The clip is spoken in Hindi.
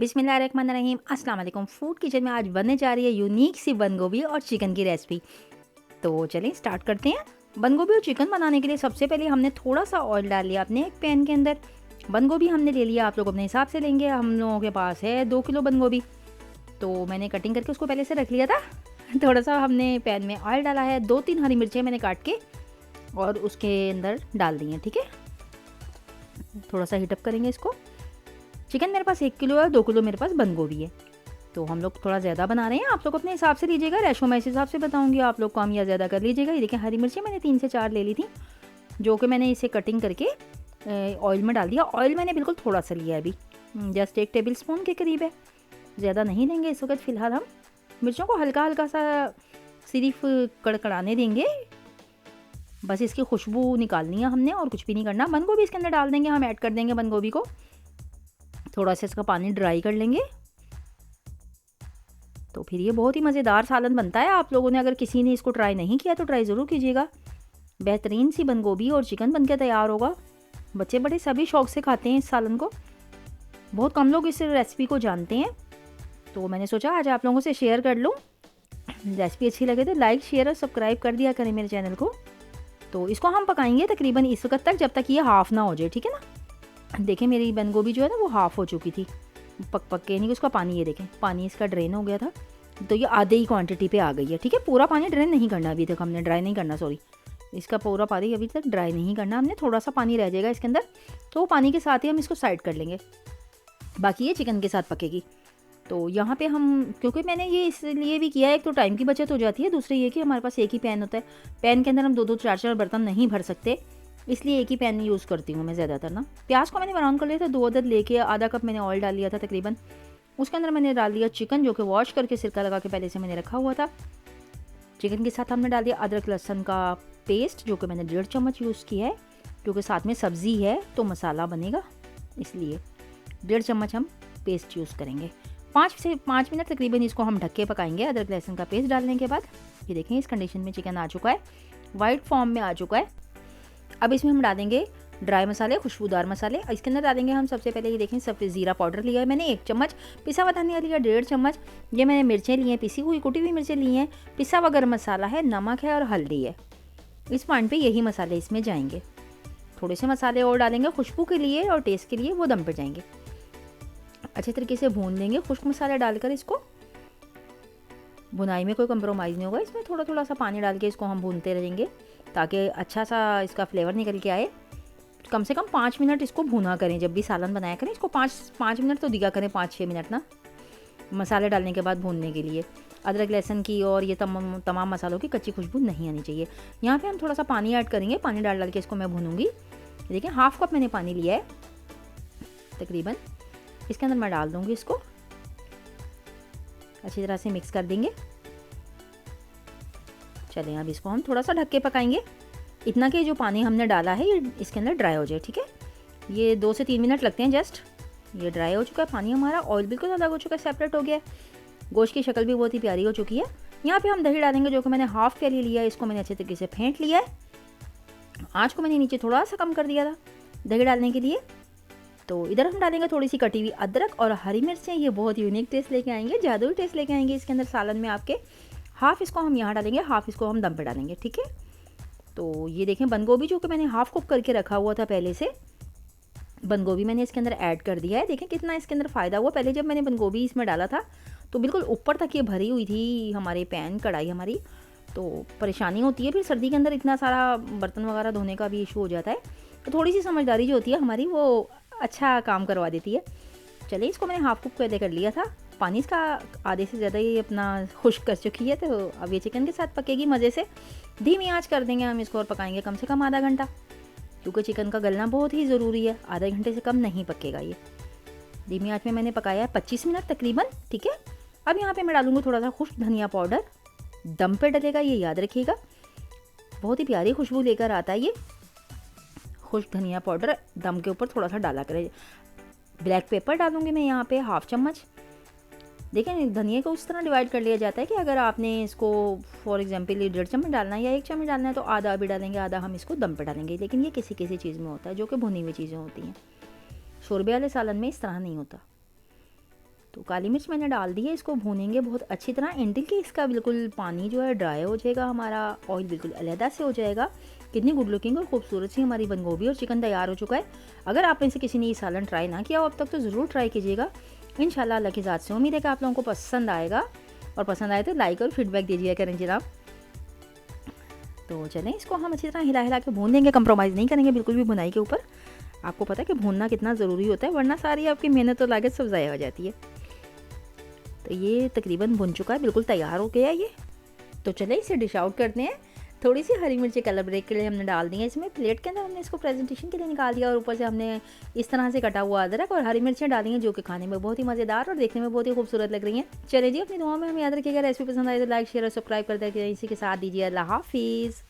बिस्मिल्लाहिर्रहमानिर्रहीम। अस्सलाम वालेकुम। फूड किचन में आज बनने जा रही है यूनिक सी बंद गोभी और चिकन की रेसिपी। तो चलिए स्टार्ट करते हैं। बंद गोभी और चिकन बनाने के लिए सबसे पहले हमने थोड़ा सा ऑयल डाल लिया अपने एक पैन के अंदर। बंद गोभी हमने ले लिया, आप लोग अपने हिसाब से लेंगे। हम लोगों के पास है 2 किलो बंद गोभी, तो मैंने कटिंग करके उसको पहले से रख लिया था। थोड़ा सा हमने पैन में ऑयल डाला है, 2-3 हरी मिर्चें मैंने काट के और उसके अंदर डाल दी हैं। ठीक है, थोड़ा सा हीटअप करेंगे इसको। चिकन मेरे पास 1 किलो है, 2 किलो मेरे पास बंद गोभी है, तो हम लोग थोड़ा ज़्यादा बना रहे हैं। आप लोग अपने हिसाब से लीजिएगा, रेशो मैं इस हिसाब से बताऊंगी, आप लोग कम या ज़्यादा कर लीजिएगा। ये देखिए हरी मिर्ची मैंने 3 से 4 ले ली थी, जो कि मैंने इसे कटिंग करके ऑयल में डाल दिया। ऑयल मैंने बिल्कुल थोड़ा सा लिया है अभी, जस्ट 1 टेबल स्पून के करीब है, ज़्यादा नहीं देंगे इस वक्त। फ़िलहाल हम मिर्चों को हल्का हल्का सा सिर्फ कड़कड़ाने देंगे, बस इसकी खुशबू निकालनी है हमने और कुछ भी नहीं करना। बंद गोभी इसके अंदर डाल देंगे, हम ऐड कर देंगे बंद गोभी को, थोड़ा सा इसका पानी ड्राई कर लेंगे। तो फिर ये बहुत ही मज़ेदार सालन बनता है। आप लोगों ने अगर किसी ने इसको ट्राई नहीं किया तो ट्राई ज़रूर कीजिएगा। बेहतरीन सी बंद गोभी और चिकन बनके तैयार होगा। बच्चे बड़े सभी शौक से खाते हैं इस सालन को। बहुत कम लोग इस रेसिपी को जानते हैं, तो मैंने सोचा आज आप लोगों से शेयर कर लूँ। रेसिपी अच्छी लगे तो लाइक शेयर और सब्सक्राइब कर दिया करें मेरे चैनल को। तो इसको हम पकाएंगे तकरीबन इस वक्त तक, जब तक ये हाफ़ ना हो जाए। ठीक है ना, देखें मेरी बंद गोभी जो है ना वो हाफ़ हो चुकी थी, पक के, नहीं उसका पानी, ये देखें पानी इसका ड्रेन हो गया था, तो ये आधे ही क्वांटिटी पे आ गई है। ठीक है, पूरा पानी ड्रेन नहीं करना अभी तक हमने, ड्राई नहीं करना, सॉरी, इसका पूरा पानी अभी तक ड्राई नहीं करना हमने। थोड़ा सा पानी रह जाएगा इसके अंदर, तो वो पानी के साथ ही हम इसको साइड कर लेंगे, बाकी ये चिकन के साथ पकेगी। तो यहाँ पे हम, क्योंकि मैंने ये इसलिए भी किया है, एक तो टाइम की बचत हो जाती है, दूसरी ये कि हमारे पास एक ही पैन होता है। पैन के अंदर हम 2-2 4-4 बर्तन नहीं भर सकते, इसलिए एक ही पैन यूज़ करती हूँ मैं ज़्यादातर ना। प्याज को मैंने ब्राउन कर लिया था, 2 अदद लेके आधा कप मैंने ऑयल डाल लिया था तकरीबन। उसके अंदर मैंने डाल दिया चिकन, जो कि वॉश करके सिरका लगा के पहले से मैंने रखा हुआ था। चिकन के साथ हमने डाल दिया अदरक लहसुन का पेस्ट, जो कि मैंने 1.5 चम्मच यूज़ किया है, क्योंकि साथ में सब्ज़ी है तो मसाला बनेगा, इसलिए 1.5 चम्मच हम पेस्ट यूज़ करेंगे। 5 से 5 मिनट तकरीबन इसको हम ढक के पकाएंगे। अदरक लहसुन का पेस्ट डालने के बाद ये देखें इस कंडीशन में चिकन आ चुका है, वाइट फॉर्म में आ चुका है। अब इसमें हम डालेंगे ड्राई मसाले, खुशबूदार मसाले। इसके अंदर डालेंगे हम सबसे पहले, ये देखें सफ़ेद ज़ीरा पाउडर लिया है मैंने 1 चम्मच, पिसा हुआ धनिया लिया 1.5 चम्मच, ये मैंने मिर्चें ली हैं, पिसी हुई कुटी हुई मिर्चें ली हैं, पिसा हुआ गरम मसाला है, नमक है और हल्दी है। इस पॉइंट पे यही मसाले इसमें जाएंगे। थोड़े से मसाले और डालेंगे खुशबू के लिए और टेस्ट के लिए, वो दम पर जाएंगे। अच्छे तरीके से भून लेंगे खुश्क मसाले डालकर इसको। भुनाई में कोई कंप्रोमाइज़ नहीं होगा, इसमें थोड़ा थोड़ा सा पानी डाल के इसको हम भूनते रहेंगे ताकि अच्छा सा इसका फ्लेवर निकल के आए। कम से कम 5 मिनट इसको भुना करें, जब भी सालन बनाया करें इसको 5 मिनट तो दिया करें, 5-6 मिनट ना, मसाले डालने के बाद भूनने के लिए। अदरक लहसुन की और ये तमाम मसालों की कच्ची खुशबू नहीं आनी चाहिए। यहाँ पे हम थोड़ा सा पानी ऐड करेंगे, पानी डाल के इसको मैं भूनूंगी। देखिए 1/2 कप मैंने पानी लिया है तकरीबन, इसके अंदर मैं डाल दूंगी इसको, अच्छी तरह से मिक्स कर देंगे। चलें अब इसको हम थोड़ा सा ढक के पकाएंगे, इतना कि जो पानी हमने डाला है ये इसके अंदर ड्राई हो जाए। ठीक है, ये 2 से 3 मिनट लगते हैं जस्ट। ये ड्राई हो चुका है पानी हमारा, ऑयल बिल्कुल अलग हो चुका है, सेपरेट हो गया है, गोश्त की शक्ल भी बहुत ही प्यारी हो चुकी है। यहाँ पे हम दही डालेंगे, जो कि मैंने हाफ़ प्याली लिया है, इसको मैंने अच्छे तरीके से फेंट लिया है। आँच को मैंने नीचे थोड़ा सा कम कर दिया था दही डालने के लिए। तो इधर हम डालेंगे थोड़ी सी कटी हुई अदरक और हरी मिर्चें, ये बहुत यूनिक टेस्ट लेके आएंगे, जादुई टेस्ट लेके आएंगे इसके अंदर सालन में आपके। हाफ़ इसको हम यहाँ डालेंगे, हाफ़ इसको हम दम पे डालेंगे। ठीक है, तो ये देखें बंद गोभी जो कि मैंने हाफ़ कुक करके रखा हुआ था पहले से, बंद गोभी मैंने इसके अंदर ऐड कर दिया है। देखें कितना इसके अंदर फ़ायदा हुआ। पहले जब मैंने बंद गोभी इसमें डाला था तो बिल्कुल ऊपर तक ये भरी हुई थी हमारे पैन, कढ़ाई हमारी, तो परेशानी होती है फिर सर्दी के अंदर, इतना सारा बर्तन वगैरह धोने का भी इशू हो जाता है। तो थोड़ी सी समझदारी जो होती है हमारी वो अच्छा काम करवा देती है। चलिए इसको मैंने हाफ़ कुक पहले कर लिया था, पानी इसका आधे से ज़्यादा ही अपना खुश्क कर चुकी है, तो अब ये चिकन के साथ पकेगी मज़े से। धीमी आंच कर देंगे हम इसको और पकाएंगे कम से कम आधा घंटा, क्योंकि चिकन का गलना बहुत ही ज़रूरी है, आधे घंटे से कम नहीं पकेगा ये। धीमी आंच में मैंने पकाया है 25 मिनट तकरीबन। ठीक है, अब यहाँ पे मैं डालूँगी थोड़ा सा खुश्क धनिया पाउडर, दम पे डलेगा ये याद रखिएगा, बहुत ही प्यारी खुशबू लेकर आता है ये। खुश्क धनिया पाउडर दम के ऊपर थोड़ा सा डाला करें। ब्लैक पेपर डालूंगी मैं यहाँ पे 1/2 चम्मच। देखें धनिया को उस तरह डिवाइड कर लिया जाता है कि अगर आपने इसको फॉर एग्जांपल 1.5 चम्मच डालना है या 1 चम्मच डालना है तो आधा भी डालेंगे, आधा हम इसको दम पे डालेंगे। लेकिन ये किसी किसी चीज़ में होता है जो कि भुनी हुई चीज़ें होती हैं, शोरबे वाले सालन में इस तरह नहीं होता। तो काली मिर्च मैंने डाल दी है, इसको भूनेंगे बहुत अच्छी तरह एंटिल कि इसका बिल्कुल पानी जो है ड्राई हो जाएगा, हमारा ऑयल बिल्कुल अलहदा से हो जाएगा। कितनी गुड लुकिंग और खूबसूरत सी हमारी बंद गोभी और चिकन तैयार हो चुका है। अगर आप में से किसी ने ये सालन ट्राई ना किया हो अब तक तो ज़रूर ट्राई कीजिएगा। इंशाल्लाह अल्लाह की ज़ात से उम्मीद है कि आप लोगों को पसंद आएगा, और पसंद आए तो लाइक और फीडबैक दीजिए करें जनाब। तो चलें इसको हम अच्छी तरह हिला हिला के भून देंगे, कंप्रोमाइज़ नहीं करेंगे बिल्कुल भी बुनाई के ऊपर। आपको पता है कि भूनना कितना ज़रूरी होता है, वरना सारी आपकी मेहनत और लागत सब ज़ाया हो जाती है। तो ये तकरीबन भुन चुका है, बिल्कुल तैयार हो गया ये। तो चले इसे डिश आउट करते हैं। थोड़ी सी हरी मिर्ची कलर ब्रेक के लिए हमने डाल दी है इसमें, प्लेट के अंदर हमने इसको प्रेजेंटेशन के लिए निकाल दिया, और ऊपर से हमने इस तरह से कटा हुआ अदरक और हरी मिर्चें डाली हैं, जो कि खाने में बहुत ही मज़ेदार और देखने में बहुत ही खूबसूरत लग रही हैं। चलिए जी, अपनी दुआ में हमें याद रखिएगा। रेसिपी पसंद आए तो लाइक शेयर और सब्सक्राइब कर दें। इसी के साथ दीजिए अल्लाह हाफिज़।